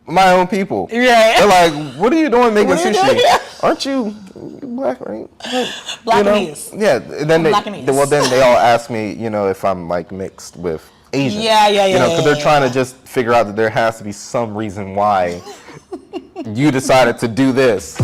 my own people. Yeah. They're like, what are you doing making sushi? Aren't you black, right? Blacknese. Yeah. And then they all ask me, if I'm like mixed with Asian. Yeah. Because they're trying to just figure out that there has to be some reason why you decided to do this.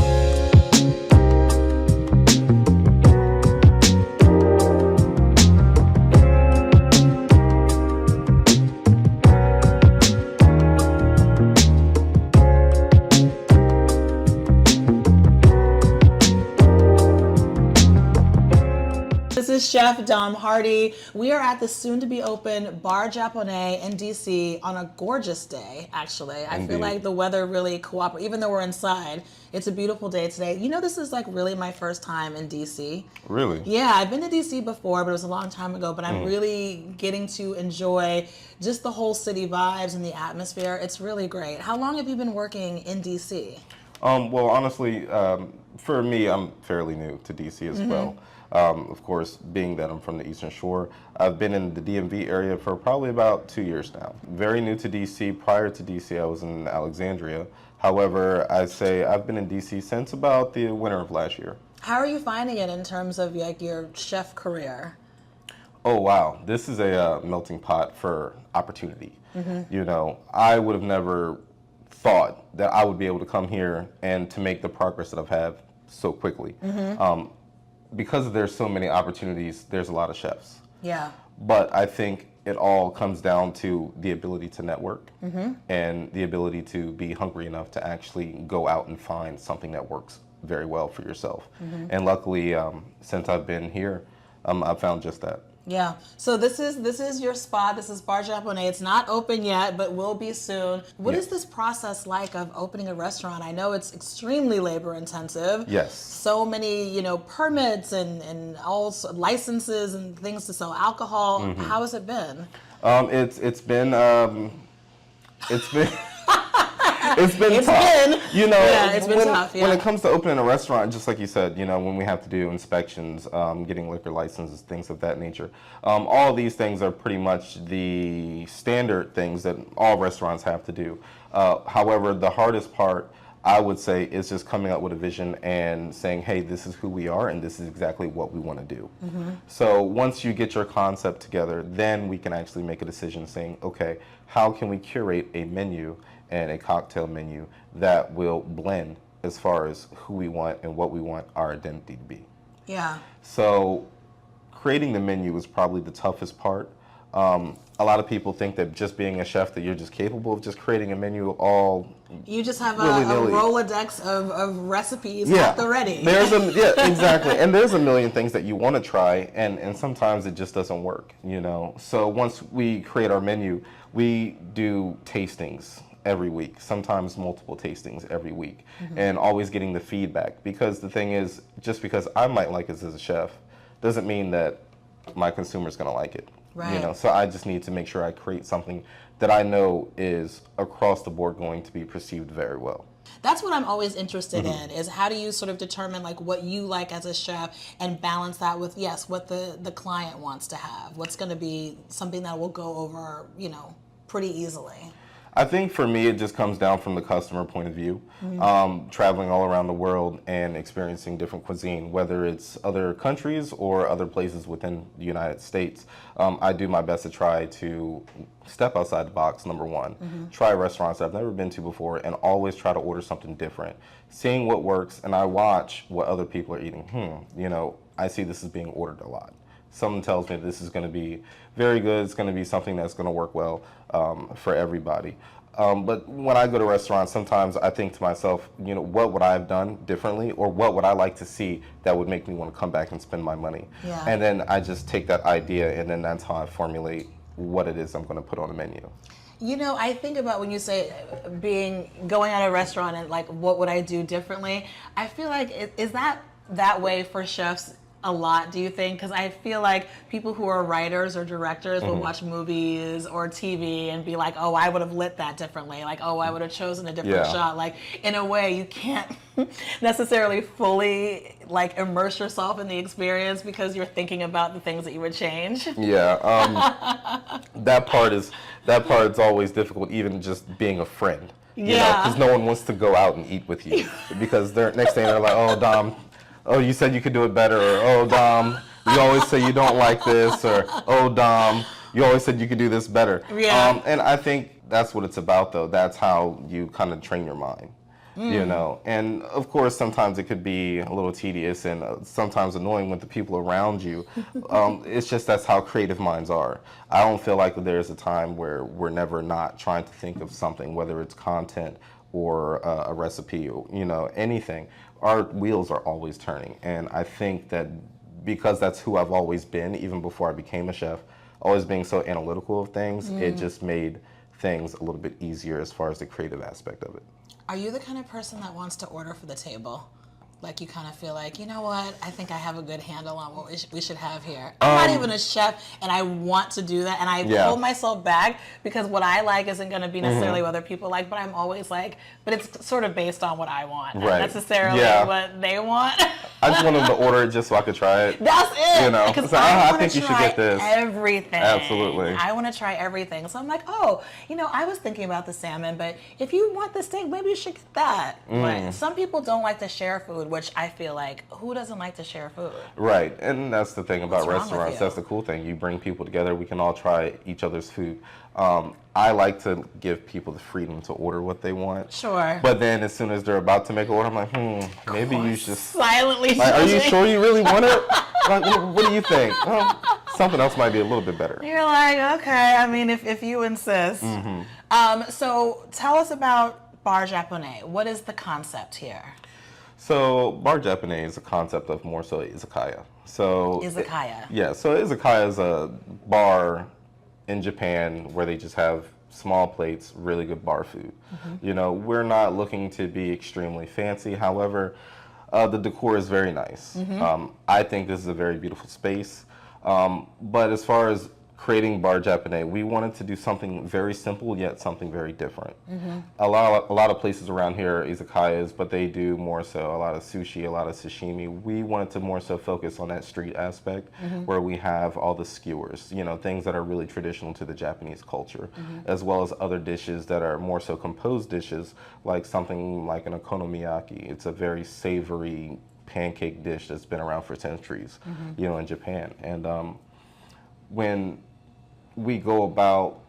This is Chef Dom Hardy. We are at the soon-to-be-open Bar Japonais in DC on a gorgeous day, actually. I feel like the weather really cooperates. Even though we're inside, it's a beautiful day today. This is like really my first time in DC. Really? Yeah, I've been to DC before, but it was a long time ago. But I'm really getting to enjoy just the whole city vibes and the atmosphere. It's really great. How long have you been working in DC? Well, honestly, for me, I'm fairly new to DC as well. Of course, being that I'm from the Eastern Shore, I've been in the DMV area for probably about 2 years now. Very new to DC. Prior to DC, I was in Alexandria. However, I'd say I've been in DC since about the winter of last year. How are you finding it in terms of like your chef career? Oh, wow. This is a melting pot for opportunity. I would have never thought that I would be able to come here and to make the progress that I've had so quickly. Because there's so many opportunities, there's a lot of chefs. Yeah. But I think it all comes down to the ability to network and the ability to be hungry enough to actually go out and find something that works very well for yourself. And luckily, since I've been here, I've found just that. Yeah. So this is your spot. This is Bar Japonais. It's not open yet, but will be soon. What is this process like of opening a restaurant? I know it's extremely labor intensive. Yes. So many, permits and all licenses and things to sell alcohol. How has it been? It's been It's been tough. It's been tough. When it comes to opening a restaurant, just like you said, when we have to do inspections, getting liquor licenses, things of that nature, all these things are pretty much the standard things that all restaurants have to do. However, the hardest part, I would say, is just coming up with a vision and saying, hey, this is who we are and this is exactly what we want to do. So once you get your concept together, then we can actually make a decision saying, okay, how can we curate a menu and a cocktail menu that will blend as far as who we want and what we want our identity to be. Yeah. So creating the menu is probably the toughest part. A lot of people think that just being a chef that you're just capable of just creating a menu all you just have a Rolodex of recipes at the ready. Exactly. And there's a million things that you want to try and sometimes it just doesn't work, So once we create our menu, we do tastings every week, sometimes multiple tastings every week, and always getting the feedback. Because the thing is, just because I might like it as a chef, doesn't mean that my consumer's going to like it. Right. So I just need to make sure I create something that I know is across the board going to be perceived very well. That's what I'm always interested in, is how do you sort of determine like what you like as a chef and balance that with, what the client wants to have? What's going to be something that will go over, pretty easily? I think for me, it just comes down from the customer point of view. Traveling all around the world and experiencing different cuisine, whether it's other countries or other places within the United States. I do my best to try to step outside the box, number one. Try restaurants I've never been to before and always try to order something different. Seeing what works, and I watch what other people are eating. I see this is being ordered a lot. Someone tells me this is going to be very good, it's going to be something that's going to work well for everybody. But when I go to restaurants, sometimes I think to myself, what would I have done differently, or what would I like to see that would make me want to come back and spend my money? Yeah. And then I just take that idea, and then that's how I formulate what it is I'm going to put on the menu. I think about when you say going at a restaurant and like, what would I do differently? I feel like, is that way for chefs a lot, do you think? Because I feel like people who are writers or directors will watch movies or TV and be like, oh, I would have lit that differently. Like, oh, I would have chosen a different shot. Like, in a way, you can't necessarily fully like immerse yourself in the experience because you're thinking about the things that you would change. Yeah, that part is always difficult, even just being a friend. Because no one wants to go out and eat with you because they're next thing they're like, oh Dom, oh you said you could do it better, or oh Dom, you always say you don't like this, or oh Dom, you always said you could do this better. And I think that's what it's about, though. That's how you kind of train your mind. And of course sometimes it could be a little tedious and sometimes annoying with the people around you. It's just that's how creative minds are. I don't feel like there's a time where we're never not trying to think of something, whether it's content or a recipe, or anything. Our wheels are always turning, and I think that because that's who I've always been, even before I became a chef, always being so analytical of things, it just made things a little bit easier as far as the creative aspect of it. Are you the kind of person that wants to order for the table? Like you kind of feel like, you know what, I think I have a good handle on what we should have here. I'm not even a chef, and I want to do that, and I hold myself back because what I like isn't going to be necessarily what other people like, but I'm always like, but it's sort of based on what I want, not necessarily what they want. I just want them to order it just so I could try it. That's it. Because so I think you should get this. Everything. Absolutely. I want to try everything. So I'm like, oh, I was thinking about the salmon, but if you want the steak, maybe you should get that. But some people don't like to share food, which I feel like, who doesn't like to share food? Right, and that's the thing about restaurants. You? That's the cool thing. You bring people together. We can all try each other's food. I like to give people the freedom to order what they want. Sure. But then as soon as they're about to make an order, I'm like, maybe you should silently. Like, are you sure you really want it? Like, what do you think? Something else might be a little bit better. You're like, okay. I mean, if you insist. So tell us about Bar Japonais. What is the concept here? So Bar Japonais is a concept of more so izakaya. So izakaya. So izakaya is a bar in Japan where they just have small plates, really good bar food. We're not looking to be extremely fancy. However, the decor is very nice. I think this is a very beautiful space. But as far as creating Bar Japonais, we wanted to do something very simple yet something very different. A lot of places around here are izakayas, but they do more so a lot of sushi, a lot of sashimi. We wanted to more so focus on that street aspect where we have all the skewers, things that are really traditional to the Japanese culture, as well as other dishes that are more so composed dishes, like something like an okonomiyaki. It's a very savory pancake dish that's been around for centuries, in Japan. And when we go about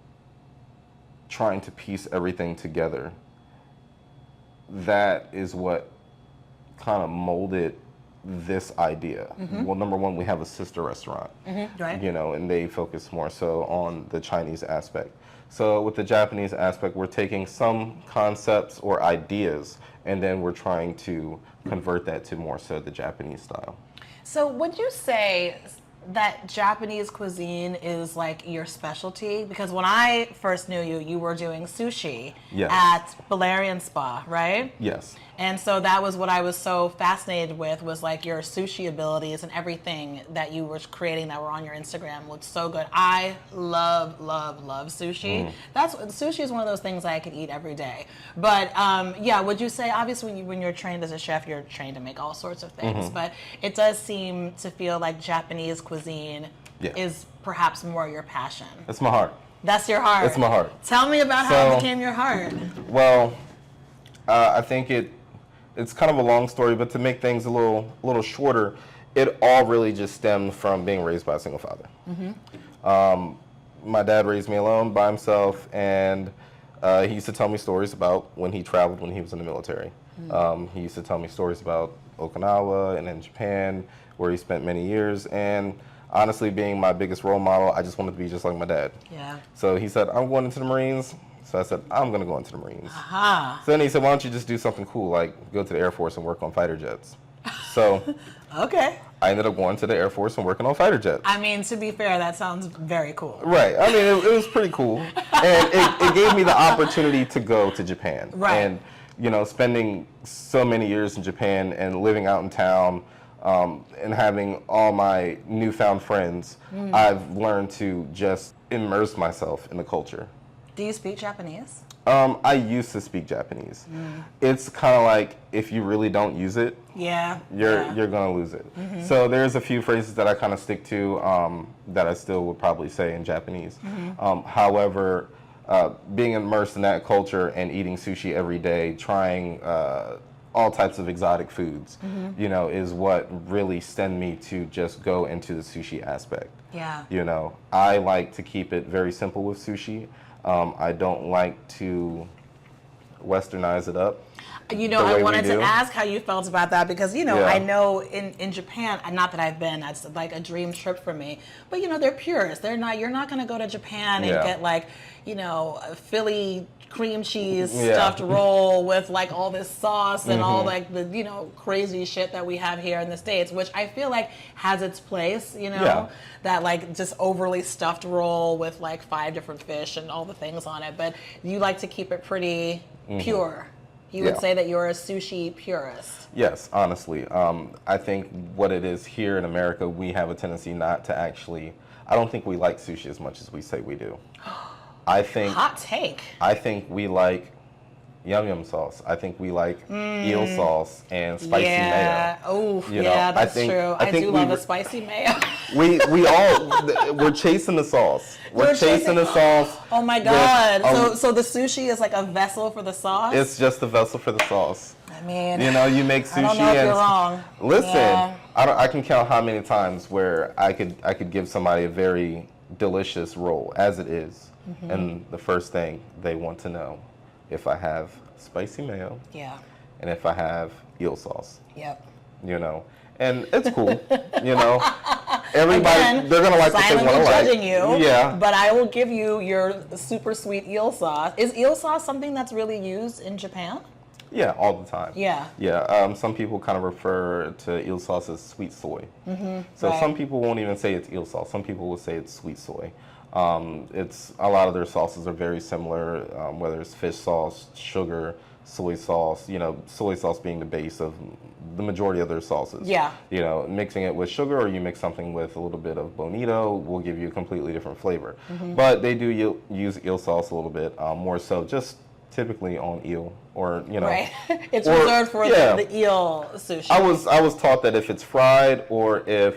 trying to piece everything together, that is what kind of molded this idea. Well, number one, we have a sister restaurant, and they focus more so on the Chinese aspect. So with the Japanese aspect, we're taking some concepts or ideas, and then we're trying to convert that to more so the Japanese style. So would you say that Japanese cuisine is like your specialty? Because when I first knew you, you were doing sushi at Valerian Spa, right? Yes. And so that was what I was so fascinated with, was like your sushi abilities, and everything that you were creating that were on your Instagram looked so good. I love sushi. Sushi is one of those things I could eat every day. But would you say, obviously when you're trained as a chef, you're trained to make all sorts of things, but it does seem to feel like Japanese cuisine is perhaps more your passion. It's my heart. That's your heart. It's my heart. Tell me about how it became your heart. Well, I think it's kind of a long story, but to make things a little shorter, it all really just stemmed from being raised by a single father. My dad raised me alone by himself, and he used to tell me stories about when he traveled when he was in the military. He used to tell me stories about Okinawa and in Japan, where he spent many years. And honestly, being my biggest role model, I just wanted to be just like my dad. Yeah. So he said, I'm going into the Marines. So I said, I'm going to go into the Marines. So then he said, why don't you just do something cool, like go to the Air Force and work on fighter jets? So okay. I ended up going to the Air Force and working on fighter jets. I mean, to be fair, that sounds very cool. Right. I mean, it was pretty cool. And it gave me the opportunity to go to Japan. Right. And, spending so many years in Japan and living out in town, and having all my newfound friends, I've learned to just immerse myself in the culture. Do you speak Japanese? I used to speak Japanese. It's kind of like if you really don't use it, you're gonna lose it. So there's a few phrases that I kind of stick to that I still would probably say in Japanese. However, being immersed in that culture and eating sushi every day, trying all types of exotic foods, you know, is what really stemmed me to just go into the sushi aspect. Yeah. You know, I like to keep it very simple with sushi. I don't like to westernize it up. You know, I wanted to ask how you felt about that because, you know, Yeah. I know in Japan, not that I've been, that's like a dream trip for me, but, you know, they're purists. They're not, you're not going to go to Japan and Yeah. get like, you know, a Philly cream cheese Yeah. stuffed roll with like all this sauce and all like the, you know, crazy shit that we have here in the States, which I feel like has its place, you know, Yeah. that like just overly stuffed roll with like 5 different fish and all the things on it. But you like to keep it pretty pure. You would Yeah. say that you're a sushi purist. Yes, honestly. I think what it is here in America, we have a tendency not to actually, I don't think we like sushi as much as we say we do. I think Hot take. I think we like yum yum sauce. I think we like eel sauce and spicy Yeah. mayo. Oh, You know, yeah, I that's think- true. I I think do we love were- a spicy mayo. We all we're chasing the sauce. We're chasing the sauce. Oh my God. with, So the sushi is like a vessel for the sauce? it's just a vessel for the sauce. I mean, You know, you make sushi I don't know if and you're wrong. listen, Yeah. I can count how many times where I could give somebody a very delicious roll as it is, and the first thing they want to know if I have spicy mayo Yeah. and if I have eel sauce. Yep. You know, and it's cool. You know, everybody Again, they're gonna like what they silently want to like. judging you. Yeah. But I will give you your super sweet eel sauce. Is eel sauce something that's really used in Japan? Yeah, all the time. Yeah. Yeah. Some people kind of refer to eel sauce as sweet soy. So right. some people won't even say it's eel sauce. Some people will say it's sweet soy. It's a lot of their sauces are very similar, whether it's fish sauce, sugar, soy sauce. You know, soy sauce being the base of the majority of their sauces. Yeah. You know, mixing it with sugar or you mix something with a little bit of bonito will give you a completely different flavor. But they do use eel sauce a little bit, more so just typically on eel or, you know. Right. It's or- reserved for yeah. the eel sushi. I was taught that if it's fried or if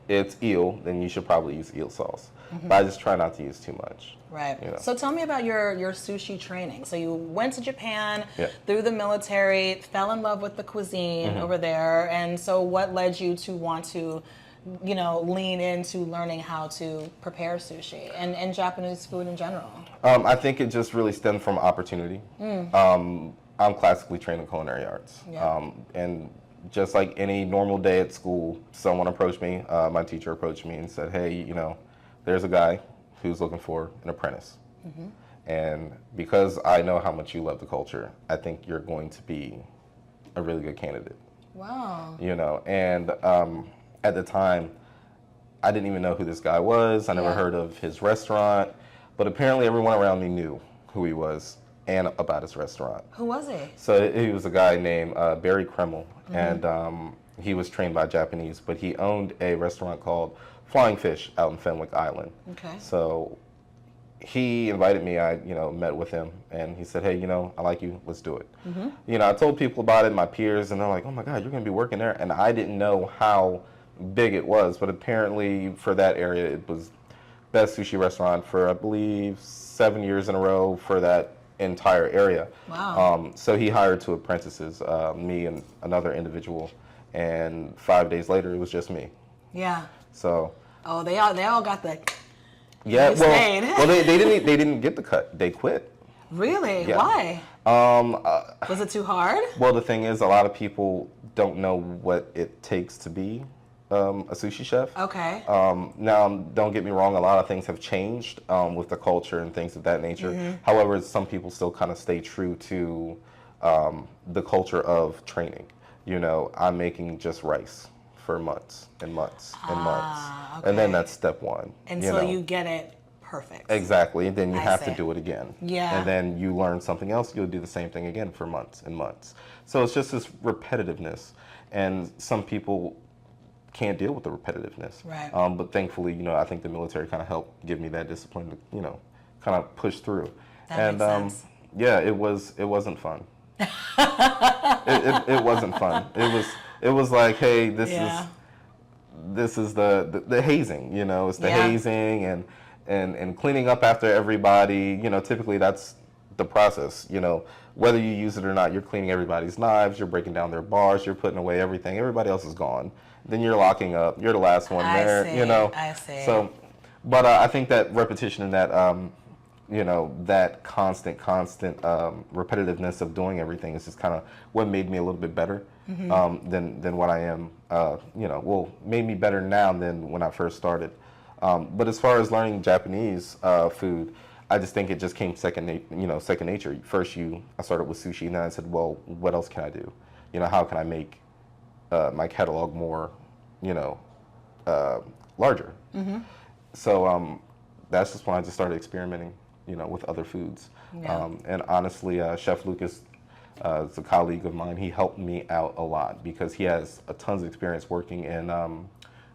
it's eel, then you should probably use eel sauce. But I just try not to use too much. Right. You know. So tell me about your sushi training. So you went to Japan Yeah. through the military, fell in love with the cuisine over there, and so what led you to want to, you know, lean into learning how to prepare sushi and Japanese food in general? I think it just really stemmed from opportunity. I'm classically trained in culinary arts. Yeah. And just like any normal day at school, someone approached me, my teacher approached me and said, hey, you know, there's a guy who's looking for an apprentice. And because I know how much you love the culture, I think you're going to be a really good candidate. Wow. You know, and at the time, I didn't even know who this guy was. I never Yeah. heard of his restaurant, but apparently everyone around me knew who he was and about his restaurant. Who was he? So he was a guy named Barry Kreml, and he was trained by Japanese, but he owned a restaurant called Flying Fish out in Fenwick Island. Okay. So he invited me. I, you know, met with him, and he said, "Hey, you know, I like you. Let's do it." You know, I told people about it, my peers, and they're like, "Oh my God, you're going to be working there," and I didn't know how big it was, but apparently for that area, it was best sushi restaurant for, I believe, 7 years in a row for that entire area. Wow. So he hired 2 apprentices, me and another individual, and 5 days later, it was just me. Yeah. So. Oh, they all got the. Yeah, You stayed. well, they didn't get the cut. They quit. Really? Yeah. Why? Was it too hard? Well, the thing is, a lot of people don't know what it takes to be a sushi chef. Okay. Now, don't get me wrong, a lot of things have changed with the culture and things of that nature. However, some people still kind of stay true to the culture of training. You know, I'm making just rice for months and months and months. And then okay. that's step 1. Until know. you get it perfect. Exactly, and then you I have see. to do it again. Yeah. And then you learn something else, you'll do the same thing again for months and months. So it's just this repetitiveness, and some people can't deal with the repetitiveness. Right. But thankfully, you know, I think the military kind of helped give me that discipline to, you know, kind of push through. That makes sense. Yeah, it wasn't fun. it wasn't fun. It was like, hey, this Yeah. is the hazing, you know, it's the Yeah. hazing, and cleaning up after everybody. Typically that's the process. Whether you use it or not, you're cleaning everybody's knives, you're breaking down their bars, you're putting away everything. Everybody else is gone. Then you're locking up. You're the last one there. I see. So, but I think that repetition and that that constant repetitiveness of doing everything is just kind of what made me a little bit better than what I am. Made me better now than when I first started. But as far as learning Japanese food, I just think it just came second nature. First, I started with sushi, and then I said, well, what else can I do? How can I make my catalog more, larger? So that's just when I just started experimenting, with other foods. Yeah. And honestly, Chef Lucas is a colleague of mine. He helped me out a lot because he has a tons of experience working in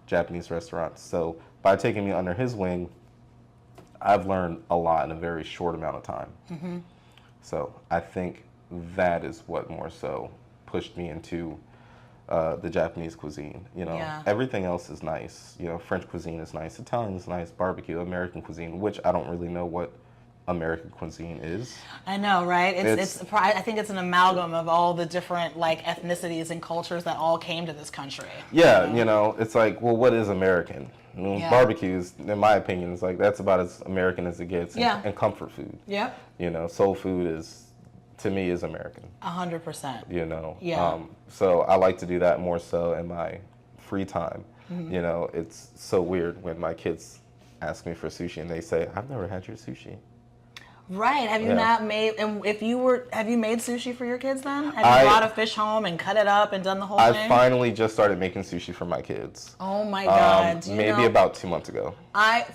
Japanese restaurants. So by taking me under his wing, I've learned a lot in a very short amount of time. So I think that is what more so pushed me into the Japanese cuisine. Everything else is nice. French cuisine is nice, Italian is nice, barbecue, American cuisine, which I don't really know what American cuisine is. I know, right? I think it's an amalgam of all the different ethnicities and cultures that all came to this country. Yeah, it's like, well, what is American? Barbecues, in my opinion, is like that's about as American as it gets, and comfort food. Yep. Soul food to me is American. 100%. Yeah. So I like to do that more so in my free time. It's so weird when my kids ask me for sushi and they say, I've never had your sushi. Right. Have you not made, and have you made sushi for your kids then? Have you brought a fish home and cut it up and done the whole thing? I finally just started making sushi for my kids. Oh my God. Maybe about 2 months ago.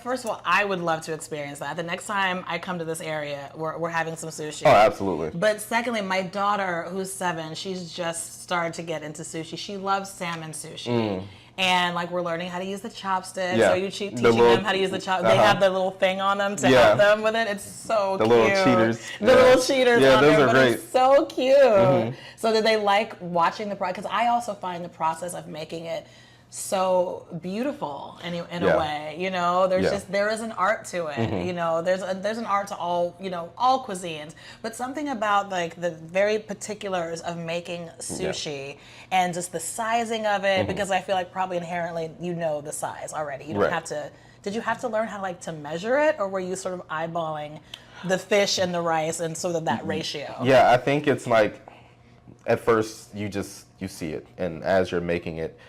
First of all, I would love to experience that. The next time I come to this area, we're having some sushi. Oh, absolutely. But secondly, my daughter, who's 7, she's just started to get into sushi. She loves salmon sushi. And we're learning how to use the chopsticks. So you teaching them how to use the chopsticks. They have the little thing on them to help them with it. It's so cute. The little cheaters. The little cheaters on those there. Are great. It's so cute. So did they like watching the process? Because I also find the process of making it so beautiful in a way. There is an art to it. There's an art to all all cuisines, but something about the very particulars of making sushi and just the sizing of it, because I feel like probably inherently the size already. You don't have to. Did you have to learn how to measure it, or were you sort of eyeballing the fish and the rice and sort of that ratio? Yeah, I think it's at first you see it, and as you're making it,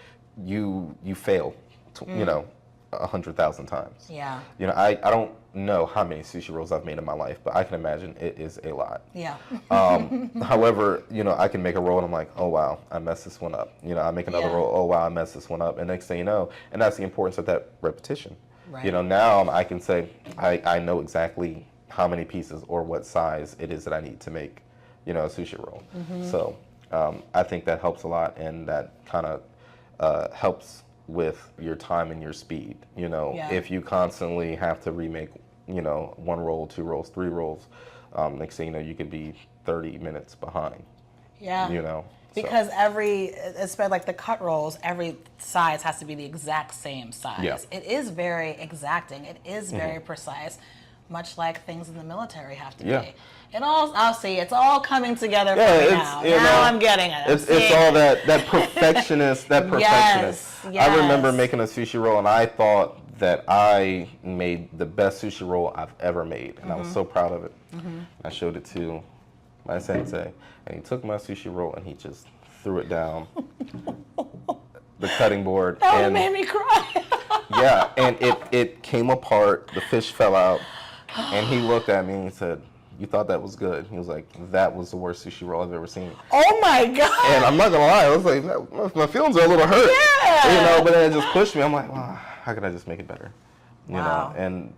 you fail, 100,000 times. Yeah. I don't know how many sushi rolls I've made in my life, but I can imagine it is a lot. Yeah. However, I can make a roll and I'm like, oh wow, I messed this one up. I make another roll, oh wow, I messed this one up. And next thing you know, and that's the importance of that repetition. Right. Now I can say, I know exactly how many pieces or what size it is that I need to make, a sushi roll. So I think that helps a lot, and that kind of helps with your time and your speed. If you constantly have to remake, 1 roll, 2 rolls, 3 rolls, next thing you know, you could be 30 minutes behind. Yeah. Because especially the cut rolls, every size has to be the exact same size. Yeah. It is very exacting. It is very precise, much like things in the military have to be. I'll see, it's all coming together for me now. Now I'm getting it. It's all that perfectionist, Yes. I remember making a sushi roll, and I thought that I made the best sushi roll I've ever made, and I was so proud of it. I showed it to my sensei, and he took my sushi roll and he just threw it down the cutting board. That made me cry. And it came apart. The fish fell out, and he looked at me and he said, "You thought that was good?" He was like, "That was the worst sushi roll I've ever seen." Oh my God! And I'm not gonna lie, I was like, my feelings are a little hurt. Yeah. But then it just pushed me. I'm like, wow, how can I just make it better? Wow. And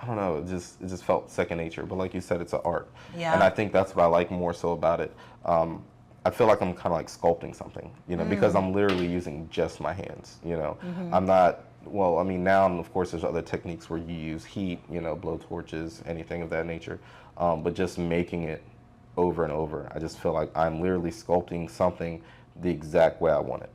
I don't know, it just felt second nature. But like you said, it's an art. Yeah. And I think that's what I like more so about it. I feel like I'm kind of like sculpting something, because I'm literally using just my hands. I'm not. Well, I mean, now, of course, there's other techniques where you use heat, blow torches, anything of that nature. But just making it over and over, I just feel like I'm literally sculpting something the exact way I want it.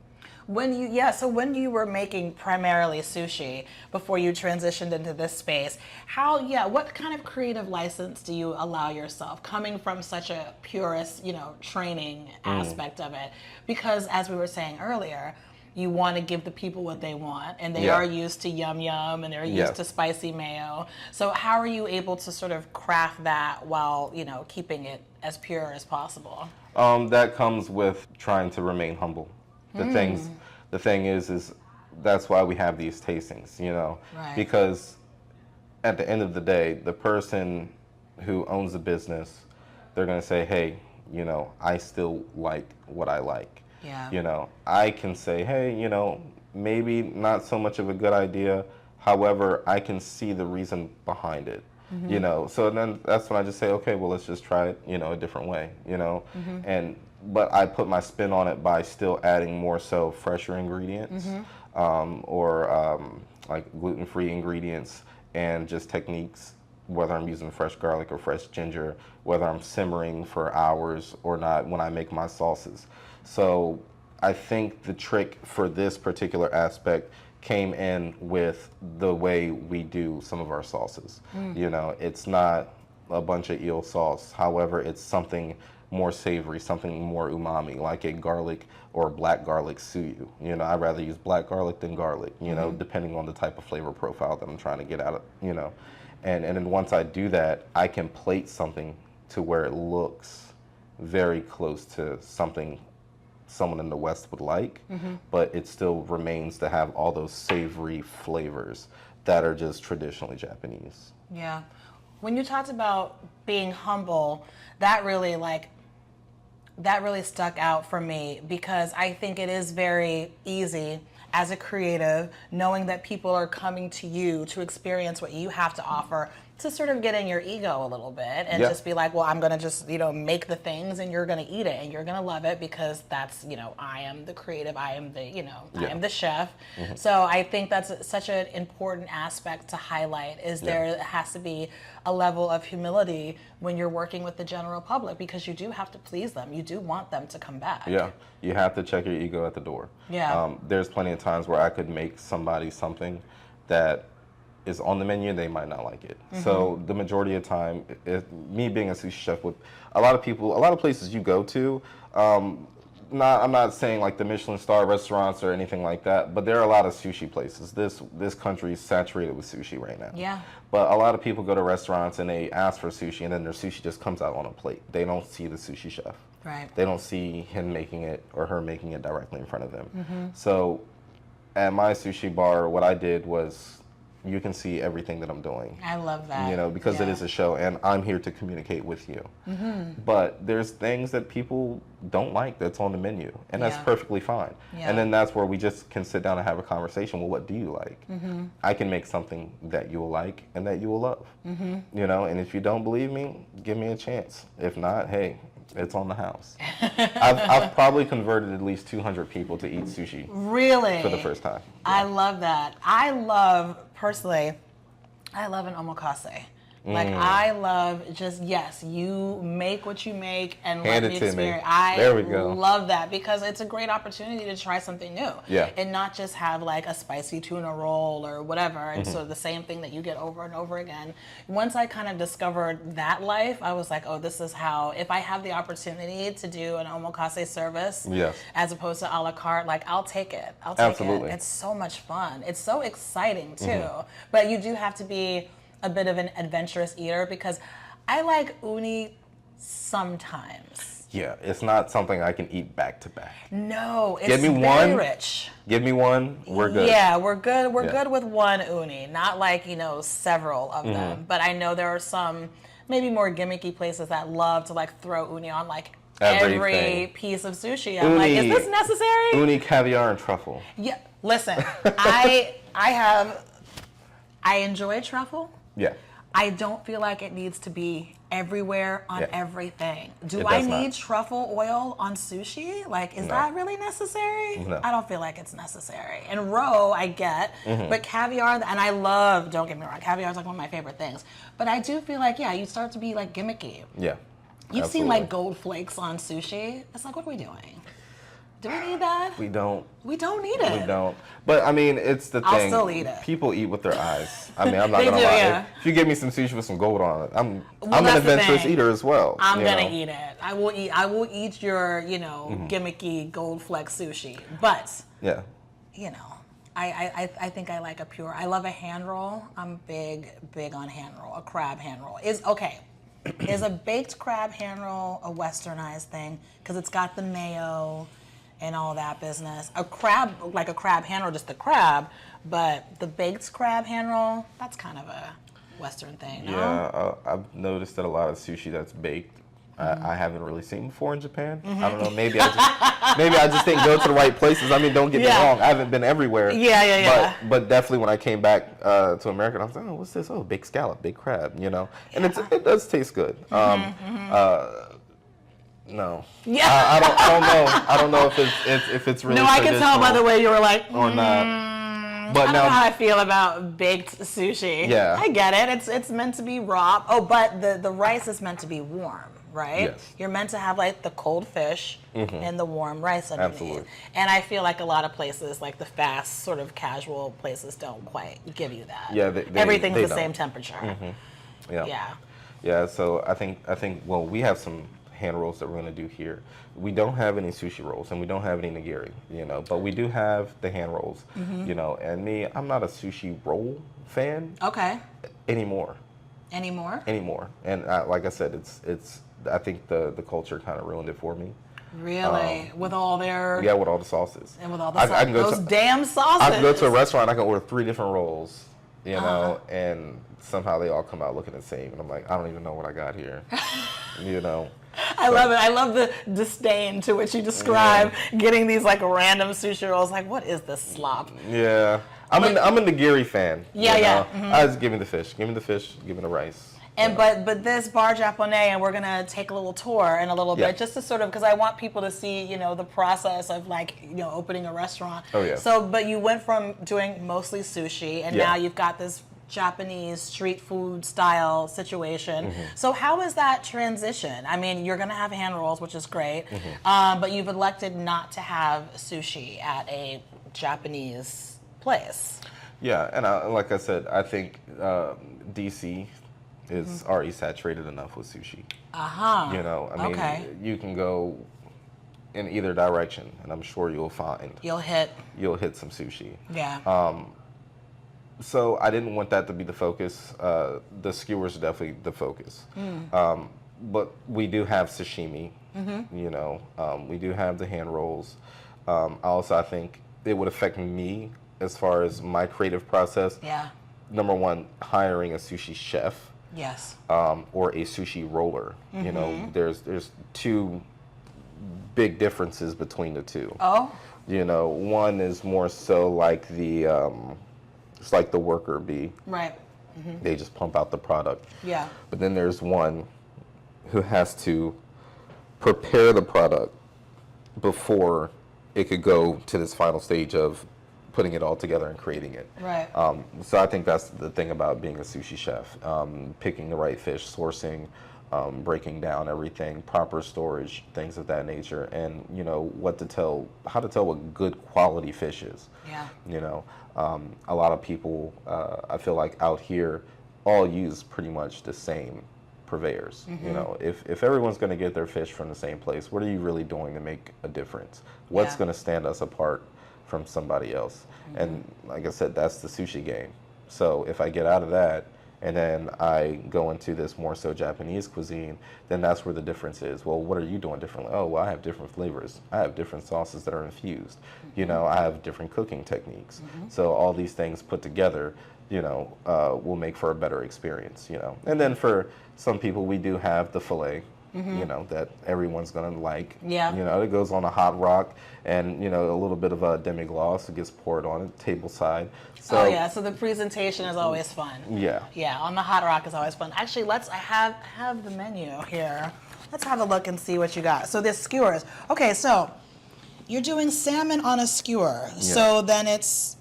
So when you were making primarily sushi before you transitioned into this space, what kind of creative license do you allow yourself coming from such a purist, training aspect of it? Because as we were saying earlier, you want to give the people what they want, and they are used to yum yum, and they're used to spicy mayo. So how are you able to sort of craft that while, keeping it as pure as possible? That comes with trying to remain humble. The thing is that's why we have these tastings, Right. because at the end of the day, the person who owns the business, they're going to say, hey, I still like what I like. Yeah. I can say, hey, maybe not so much of a good idea. However, I can see the reason behind it. So then that's when I just say, okay, well, let's just try it, a different way, but I put my spin on it by still adding more so fresher ingredients, or like gluten-free ingredients, and just techniques, whether I'm using fresh garlic or fresh ginger, whether I'm simmering for hours or not when I make my sauces. So I think the trick for this particular aspect came in with the way we do some of our sauces. It's not a bunch of eel sauce. However, it's something more savory, something more umami, like a garlic or black garlic suyu. I'd rather use black garlic than garlic, depending on the type of flavor profile that I'm trying to get out of, And then once I do that, I can plate something to where it looks very close to something someone in the West would like, but it still remains to have all those savory flavors that are just traditionally Japanese. Yeah. When you talked about being humble, that really stuck out for me, because I think it is very easy as a creative, knowing that people are coming to you to experience what you have to offer, to sort of get in your ego a little bit and just be like, well, I'm going to just, make the things, and you're going to eat it and you're going to love it, because that's, I am the creative, I am the, I am the chef. So I think that's such an important aspect to highlight, is there has to be a level of humility when you're working with the general public, because you do have to please them. You do want them to come back. Yeah, you have to check your ego at the door. Yeah. There's plenty of times where I could make somebody something that is on the menu, they might not like it. So the majority of the time, me being a sushi chef, with a lot of places you go to, I'm not saying like the Michelin star restaurants or anything like that, but there are a lot of sushi places. This country is saturated with sushi right now. Yeah. But a lot of people go to restaurants and they ask for sushi, and then their sushi just comes out on a plate. They don't see the sushi chef. Right. They don't see him making it or her making it directly in front of them. So at my sushi bar, what I did was, you can see everything that I'm doing. I love that. Because it is a show, and I'm here to communicate with you. But there's things that people don't like that's on the menu, and that's perfectly fine. And then that's where we just can sit down and have a conversation. Well, what do you like? I can make something that you will like and that you will love. And if you don't believe me, give me a chance. If not, hey, it's on the house. I've probably converted at least 200 people to eat sushi. Really? For the first time. I love that. Personally, I love an omakase. Like, I love just, you make what you make and Hand let me it to experience. me. There we go. Love that, because it's a great opportunity to try something new. Yeah. And not just have like a spicy tuna roll or whatever, and so the same thing that you get over and over again. Once I kind of discovered that life, I was like, oh, this is how, if I have the opportunity to do an omakase service as opposed to a la carte, like, I'll take it. Absolutely. It's so much fun. It's so exciting too. But you do have to be a bit of an adventurous eater, because I like uni sometimes. Yeah, it's not something I can eat back to back. No, it's Give me very one. rich. Give me one, we're good. Yeah, we're good. We're good with one uni, not like, several of them. But I know there are some maybe more gimmicky places that love to like throw uni on like every piece of sushi. I'm like, is this necessary? Uni, caviar, and truffle. Yeah, listen, I enjoy truffle. Yeah. I don't feel like it needs to be everywhere on everything. Do It I does need not. truffle oil on sushi? Like, is that really necessary? No. I don't feel like it's necessary. And roe, I get, but caviar, and I love, don't get me wrong, caviar is like one of my favorite things. But I do feel like, you start to be like gimmicky. Yeah. You've seen like gold flakes on sushi. It's like, what are we doing? Do we need that? We don't. We don't need it. We don't. But I mean, it's the I'll thing. still eat it. People eat with their eyes. I mean, I'm not They gonna do, lie. yeah. If you give me some sushi with some gold on it, I'm Well, an that's the adventurous thing. eater as well. I'm you gonna know? eat it. I will eat your, gimmicky gold flex sushi. But Yeah. I think I like a pure. I love a hand roll. I'm big on hand roll. A crab hand roll is okay. Is a baked crab hand roll a westernized thing? Because it's got the mayo and all that business. A crab, like a crab hand roll, just the crab. But the baked crab hand roll, that's kind of a Western thing, no? Yeah, I've noticed that a lot of sushi that's baked, I haven't really seen before in Japan. I don't know. Maybe I just didn't go to the right places. I mean, don't get me wrong. I haven't been everywhere. Yeah. But definitely when I came back to America, I was like, oh, what's this? Oh, baked scallop, baked crab, And it does taste good. No. Yeah. I don't know if it's really. No, I can tell by the way you were like, or not. But I don't know how I feel about baked sushi. Yeah. I get it. It's meant to be raw. Oh, but the rice is meant to be warm, right? Yes. You're meant to have like the cold fish and the warm rice underneath. Absolutely. And I feel like a lot of places, like the fast sort of casual places, don't quite give you that. Yeah, everything's they the don't. same temperature. Yeah. Yeah. So I think well, we have some hand rolls that we're going to do here. We don't have any sushi rolls and we don't have any nigiri, but we do have the hand rolls, and me, I'm not a sushi roll fan Okay. anymore. Anymore? And like I said, it's I think the culture kind of ruined it for me. Really? With all their... Yeah, with all the sauces. And with all the I can go those to, damn sauces. I can go to a restaurant, I can order 3 different rolls, and somehow they all come out looking the same. And I'm like, I don't even know what I got here, I love it. I love the disdain to which you describe getting these like random sushi rolls. Like, what is this slop? Yeah. I'm a nigiri fan. Yeah. I just give me the fish, give me the rice. And but this bar Japonais, and we're gonna take a little tour in a little bit, just to sort of, because I want people to see, the process of like, opening a restaurant. Oh yeah. So, but you went from doing mostly sushi, and now you've got this Japanese street food style situation. So how is that transition? I mean, you're gonna have hand rolls, which is great, but you've elected not to have sushi at a Japanese place. Yeah, and like I said, I think DC is already saturated enough with sushi. I mean, you can go in either direction, and I'm sure you'll hit some sushi. Yeah. So I didn't want that to be the focus. The skewers are definitely the focus. But we do have sashimi. We do have the hand rolls. Also, I think it would affect me as far as my creative process. Yeah. Number one, hiring a sushi chef. Yes. Or a sushi roller. There's 2 big differences between the 2. Oh. One is more so like it's like the worker bee. Right. They just pump out the product. Yeah. But then there's one who has to prepare the product before it could go to this final stage of putting it all together and creating it. Right. So I think that's the thing about being a sushi chef, picking the right fish, sourcing, breaking down everything, proper storage, things of that nature, and how to tell what good quality fish is. Yeah. A lot of people, I feel like out here, all use pretty much the same purveyors. If everyone's going to get their fish from the same place, what are you really doing to make a difference? What's going to stand us apart from somebody else? And like I said, that's the sushi game. So if I get out of that and then I go into this more so Japanese cuisine, then that's where the difference is. Well, what are you doing differently? Oh, well, I have different flavors. I have different sauces that are infused. I have different cooking techniques. So all these things put together, will make for a better experience, And then for some people, we do have the filet, that everyone's going to like. Yeah. It goes on a hot rock and, a little bit of a demi-glace. It gets poured on it, table side. So, so the presentation is always fun. Yeah. Yeah, on the hot rock is always fun. Actually, I have the menu here. Let's have a look and see what you got. So there's skewers. Okay, so you're doing salmon on a skewer. Yeah. So then it's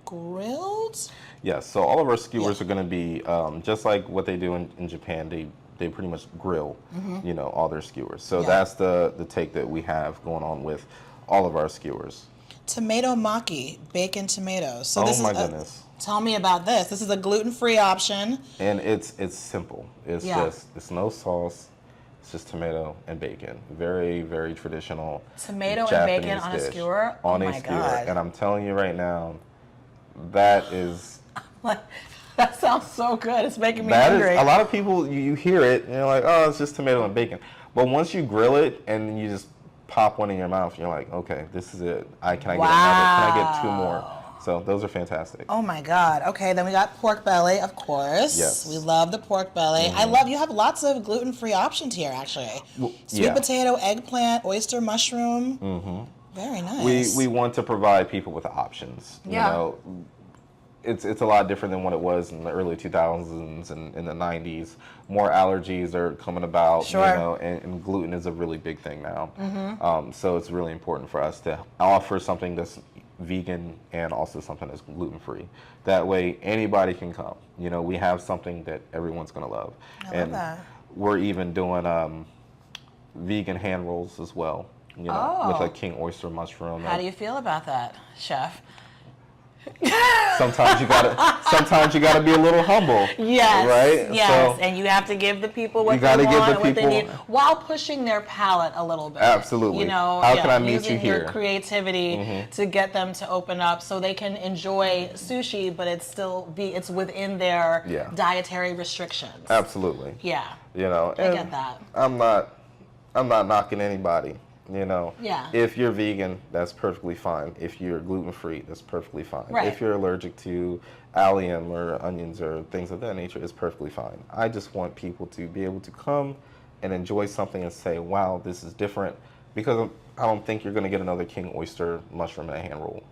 grilled? Yes, so all of our skewers are going to be just like what they do in Japan. They pretty much grill, all their skewers. So that's the take that we have going on with all of our skewers. Tomato maki, bacon tomatoes. So Oh my goodness. Tell me about this. This is a gluten-free option. And it's simple. It's no sauce. It's just tomato and bacon. Very, very traditional Tomato Japanese and bacon on a dish. skewer? On oh a my skewer. God. And I'm telling you right now, that is... That sounds so good. It's making me That hungry. is, a lot of people, you hear it, and you're like, oh, it's just tomato and bacon. But once you grill it, and you just pop one in your mouth, you're like, okay, this is it. Can I get another? Can I get two more? So those are fantastic. Oh my God. Okay, then we got pork belly, of course. Yes. We love the pork belly. I love, you have lots of gluten-free options here, actually. Sweet potato, eggplant, oyster mushroom. Very nice. We want to provide people with options. Yeah. You know, it's a lot different than what it was in the early 2000s and in the 90s. More allergies are coming about, Sure. you know, and gluten is a really big thing now. So it's really important for us to offer something that's vegan and also something that's gluten-free. That way anybody can come. You know, we have something that everyone's going to love. I love that. We're even doing vegan hand rolls as well, you know, with a king oyster mushroom. How do you feel about that, chef? Sometimes you gotta be a little humble. Yes. Right? Yes. So, and you have to give the people what you they gotta want give the and what they people- need while pushing their palate a little bit. Absolutely. You know, How can I meet using you here? your creativity to get them to open up so they can enjoy sushi, but it's within their dietary restrictions. Absolutely. Yeah. You know, I and get that. I'm not knocking anybody. You know, Yeah. if you're vegan, that's perfectly fine. If you're gluten-free, that's perfectly fine. Right. If you're allergic to allium or onions or things of that nature, it's perfectly fine. I just want people to be able to come and enjoy something and say, wow, this is different, because I don't think you're going to get another king oyster mushroom in a hand roll.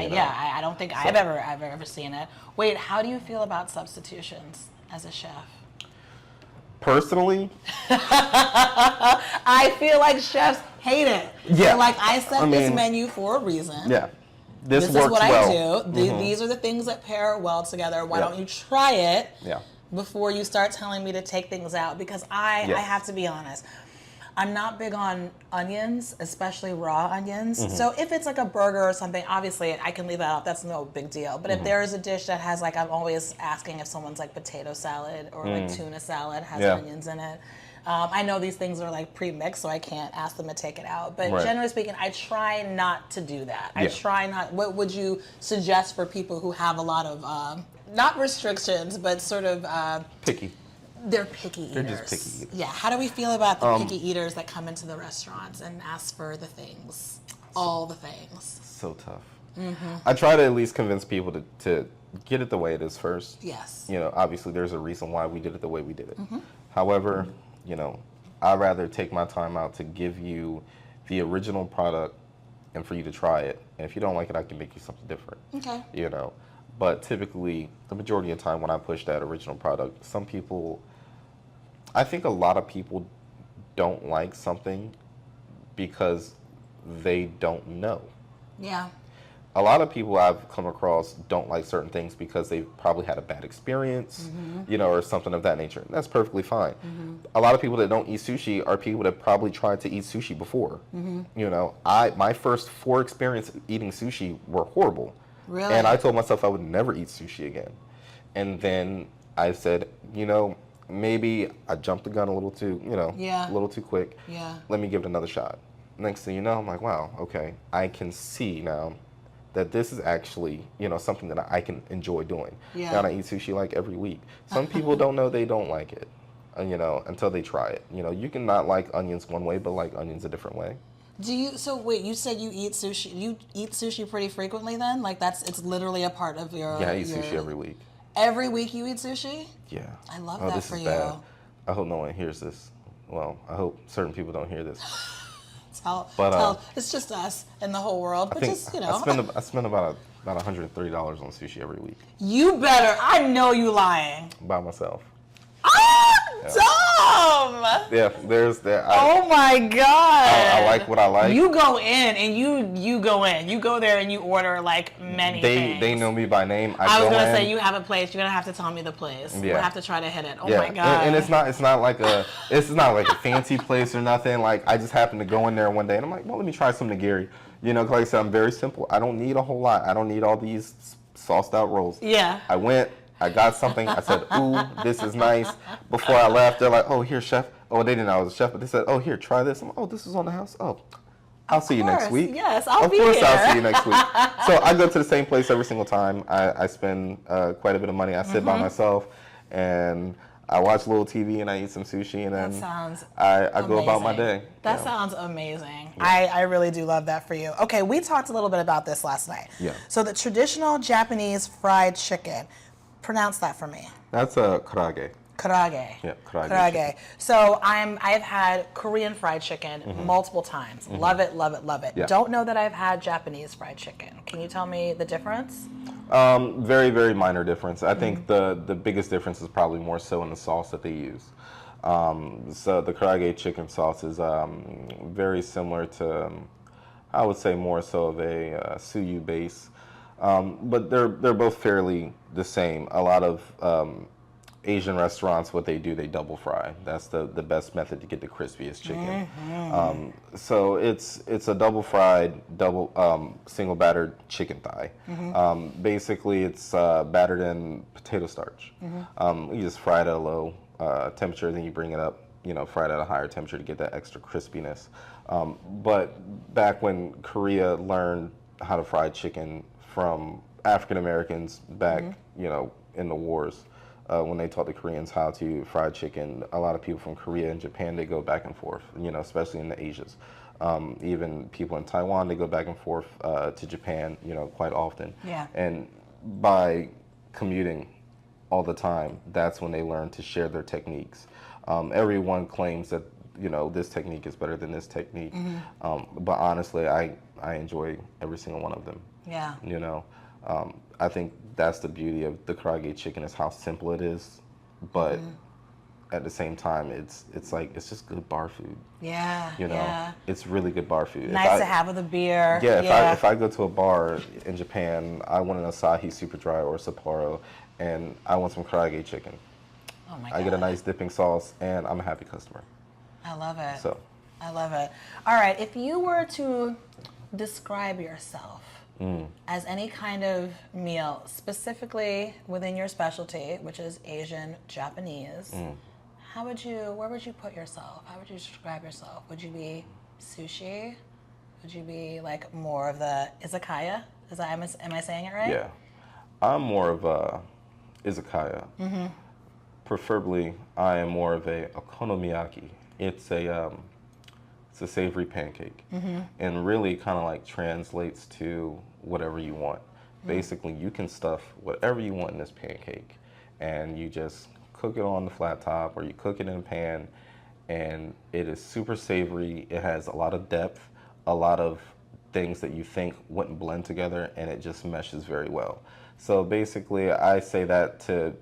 You know? I don't think I've ever seen it. Wait, how do you feel about substitutions as a chef? Personally, I feel like chefs hate it. Yeah. They're like, I set this mean, menu for a reason. yeah, This works is what well. I do. These are the things that pair well together. Why Yeah. don't you try it Yeah. before you start telling me to take things out? Because I have to be honest. I'm not big on onions, especially raw onions. So if it's like a burger or something, obviously I can leave that out. That's no big deal. But if there is a dish that has, like, I'm always asking if someone's like potato salad or like tuna salad has onions in it. I know these things are like pre-mixed, so I can't ask them to take it out. But generally speaking, I try not to do that. I try not. What would you suggest for people who have a lot of, not restrictions, but sort of... Picky. They're picky eaters. They're just picky eaters. Yeah. How do we feel about the picky eaters that come into the restaurants and ask for the things, all the things? So tough. I try to at least convince people to get it the way it is first. Yes. You know, obviously there's a reason why we did it the way we did it. However, you know, I'd rather take my time out to give you the original product and for you to try it. And if you don't like it, I can make you something different. Okay. You know, but typically the majority of the time when I push that original product, I think a lot of people don't like something because they don't know. Yeah. A lot of people I've come across don't like certain things because they've probably had a bad experience, you know, or something of that nature. And that's perfectly fine. A lot of people that don't eat sushi are people that probably tried to eat sushi before. You know, my first 4 experiences eating sushi were horrible. Really? And I told myself I would never eat sushi again. And then I said, you know, maybe I jumped the gun a little too, you know, a little too quick. Yeah. Let me give it another shot. Next thing you know, I'm like, wow, okay, I can see now that this is actually, you know, something that I can enjoy doing. Yeah. Now I eat sushi like every week. Some people don't know they don't like it, you know, until they try it. You know, you can not like onions one way, but like onions a different way. So wait, you said you eat sushi. You eat sushi pretty frequently then? Like it's literally a part of your... Yeah, I eat sushi every week. Every week you eat sushi? Yeah. I love Oh, that this for is you. bad. I hope no one hears this. Well, I hope certain people don't hear this. It's just us and the whole world. I But think just, you know. I spend about $130 on sushi every week You better. I know you lying. by myself. Ah! Dom! Yeah, there's that. Oh my God! I like what I like. You go in and you go in. You go there and you order like many things. They know me by name. I was gonna say you have a place. You're gonna have to tell me the place. Yeah. We'll have to try to hit it. Oh yeah. my God! And it's not like a fancy place or nothing. Like I just happened to go in there one day and I'm like, well, let me try some nigiri. You know, like I said, I'm very simple. I don't need a whole lot. I don't need all these sauced out rolls. Yeah. I went. I got something. I said, ooh, this is nice. Before I left, they're like, oh, here, chef. Oh, they didn't know I was a chef, but they said, oh, here, try this. I'm like, oh, this is on the house. Oh, I'll see you next week. Yes, I'll be here. Of course, here. I'll see you next week. So I go to the same place every single time. I spend quite a bit of money. I sit by myself, and I watch a little TV, and I eat some sushi, and then I go about my day. That sounds amazing. Yeah. I really do love that for you. Okay, we talked a little bit about this last night. Yeah. So the traditional Japanese fried chicken, pronounce that for me. That's a karaage. Karaage. Yeah, karaage. Karaage. So I've had Korean fried chicken multiple times. Love it, love it, love it. Yeah. Don't know that I've had Japanese fried chicken. Can you tell me the difference? Very, very minor difference. I think the biggest difference is probably more so in the sauce that they use. So the Karaage chicken sauce is very similar to, I would say more so of a suyu base. But they're both fairly the same. A lot of Asian restaurants, what they do, they double fry. That's the best method to get the crispiest chicken. So it's a double fried, single battered chicken thigh. Basically, it's battered in potato starch. You just fry it at a low temperature, then you bring it up, fry it at a higher temperature to get that extra crispiness. But back when Korea learned how to fry chicken from African Americans back, in the wars, when they taught the Koreans how to fry chicken, a lot of people from Korea and Japan, they go back and forth, especially in the Asias. Even people in Taiwan, they go back and forth to Japan, quite often. Yeah. And by commuting all the time, that's when they learn to share their techniques. Everyone claims that, this technique is better than this technique. But honestly, I enjoy every single one of them. Yeah. I think that's the beauty of the Karaage chicken is how simple it is, but at the same time, it's just good bar food. Yeah. Yeah. It's really good bar food. Nice to have with a beer. Yeah. If I go to a bar in Japan, I want an Asahi Super Dry or Sapporo, and I want some Karaage chicken. Oh my God. I get a nice dipping sauce, and I'm a happy customer. I love it. So. I love it. All right, if you were to describe yourself as any kind of meal, specifically within your specialty, which is Asian Japanese, where would you put yourself? How would you describe yourself? Would you be sushi? Would you be like more of the izakaya? Am I saying it right? Yeah, I'm more of a izakaya. Preferably, I am more of a okonomiyaki. It's a savory pancake, and really kind of like translates to whatever you want. Basically, you can stuff whatever you want in this pancake, and you just cook it on the flat top, or you cook it in a pan, and it is super savory. It has a lot of depth, a lot of things that you think wouldn't blend together, and it just meshes very well. So basically, I say that to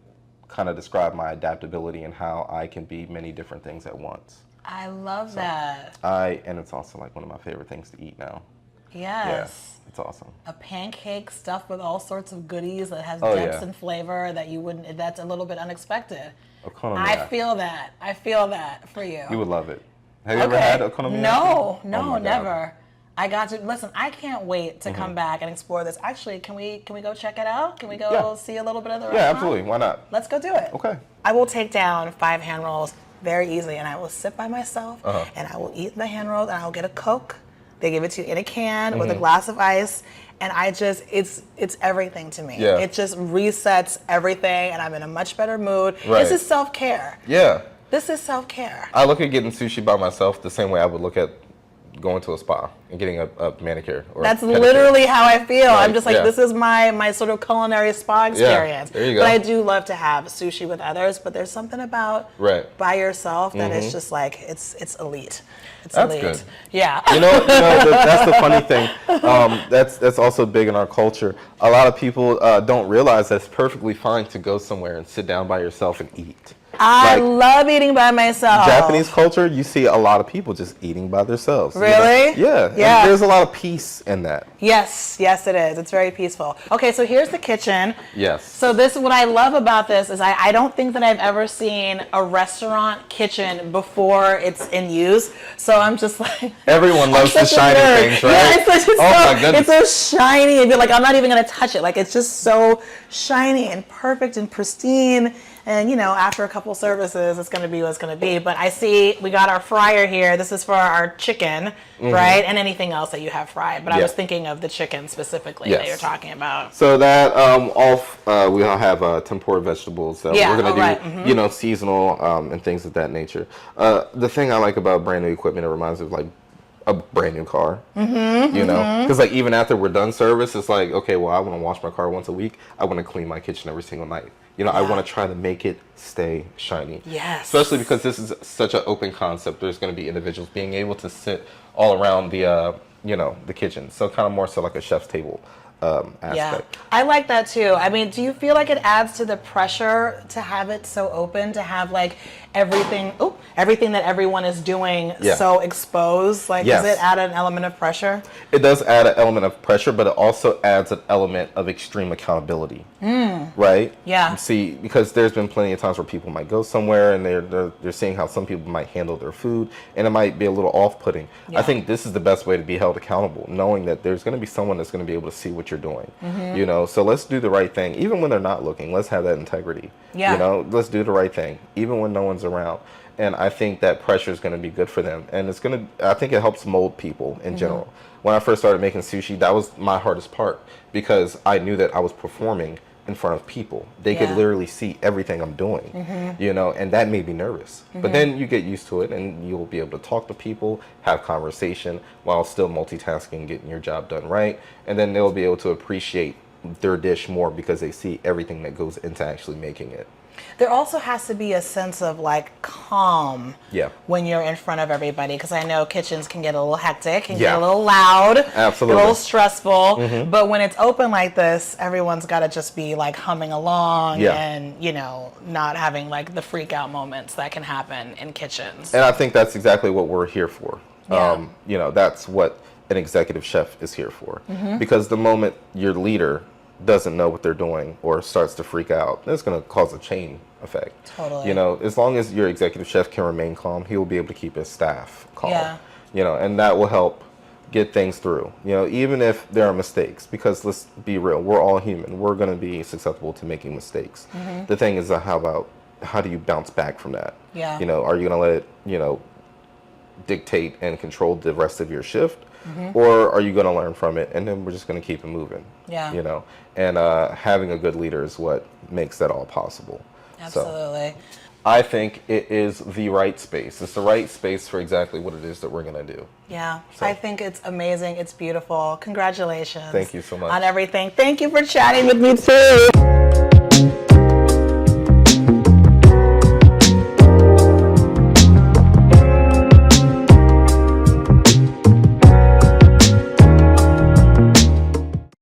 kind of describe my adaptability and how I can be many different things at once. I love that. And it's also like one of my favorite things to eat now. Yes. Yeah, it's awesome. A pancake stuffed with all sorts of goodies that has depth and flavor that that's a little bit unexpected. Okonomiyaki. I feel that for you. You would love it. Have you ever had okonomiyaki? No, Oh never. I got to listen. I can't wait to come back and explore this. Actually, can we go check it out? Can we go see a little bit of the restaurant? Yeah, absolutely. Why not? Let's go do it. Okay. I will take down 5 hand rolls very easily, and I will sit by myself, and I will eat the hand rolls, and I will get a Coke. They give it to you in a can with a glass of ice, and it's everything to me. Yeah. It just resets everything, and I'm in a much better mood. Right. This is self-care. Yeah. This is self-care. I look at getting sushi by myself the same way I would look at going to a spa and getting a manicure or That's a pedicure. Literally how I feel. Right, I'm just like, this is my sort of culinary spa experience. There you go. But I do love to have sushi with others, but there's something about by yourself that it's just like, it's elite. It's That's elite. good. Yeah. That's the funny thing. That's also big in our culture. A lot of people don't realize that it's perfectly fine to go somewhere and sit down by yourself and eat. I love eating by myself. Japanese culture, you see a lot of people just eating by themselves. Really? You know? Yeah. And there's a lot of peace in that. Yes, it is. It's very peaceful. Okay, so here's the kitchen. Yes. So this, what I love about this is I don't think that I've ever seen a restaurant kitchen before it's in use. So I'm just like... Everyone loves the shiny things, right? Yeah, my goodness. It's so shiny. And you're like, I'm not even going to touch it. Like, it's just so shiny and perfect and pristine. And, you know, after a couple services, it's going to be what it's going to be. But I see we got our fryer here. This is for our chicken, right? And anything else that you have fried. But I was thinking of the chicken specifically that you're talking about. So that, we all have tempura vegetables that we're going to do, you know, seasonal and things of that nature. The thing I like about brand new equipment, it reminds me of like a brand new car, you know, because like even after we're done service, it's like, okay, well, I want to wash my car once a week. I want to clean my kitchen every single night. You know, I want to try to make it stay shiny. Yes. Especially because this is such an open concept. There's going to be individuals being able to sit all around the, you know, the kitchen. So kind of more so like a chef's table aspect. Yeah, I like that too. I mean, do you feel like it adds to the pressure to have it so open, to have like everything that everyone is doing so exposed? Like, does it add an element of pressure? It does add an element of pressure, but it also adds an element of extreme accountability. Right? Yeah. See, because there's been plenty of times where people might go somewhere and they're seeing how some people might handle their food, and it might be a little off-putting. I think this is the best way to be held accountable, knowing that there's going to be someone that's going to be able to see what you're doing. You know, so let's do the right thing, even when they're not looking. Let's have that integrity. You know, let's do the right thing, even when no one's around. And I think that pressure is going to be good for them, and it's going to. I think it helps mold people in general. When I first started making sushi, that was my hardest part, because I knew that I was performing in front of people. They could literally see everything I'm doing, you know, and that made me nervous. But then you get used to it, and you'll be able to talk to people, have conversation while still multitasking, getting your job done right, and then they'll be able to appreciate their dish more because they see everything that goes into actually making it. There also has to be a sense of like calm when you're in front of everybody, because I know kitchens can get a little hectic and get a little loud, absolutely, a little stressful. But when it's open like this, everyone's got to just be like humming along and, you know, not having like the freak out moments that can happen in kitchens. And I think that's exactly what we're here for. You know, that's what an executive chef is here for, because the moment your leader doesn't know what they're doing or starts to freak out, that's going to cause a chain effect. Totally. You know, as long as your executive chef can remain calm, he will be able to keep his staff calm. You know, and that will help get things through. You know, even if there are mistakes, because let's be real, we're all human. We're going to be susceptible to making mistakes. The thing is, how do you bounce back from that? You know, are you going to let it, you know, dictate and control the rest of your shift? Or are you going to learn from it, and then we're just going to keep it moving? You know, and having a good leader is what makes that all possible. Absolutely. So, I think it is the right space. It's the right space for exactly what it is that we're going to do. Yeah, so. I think it's amazing. It's beautiful. Congratulations. Thank you so much. On everything. Thank you for chatting with me too.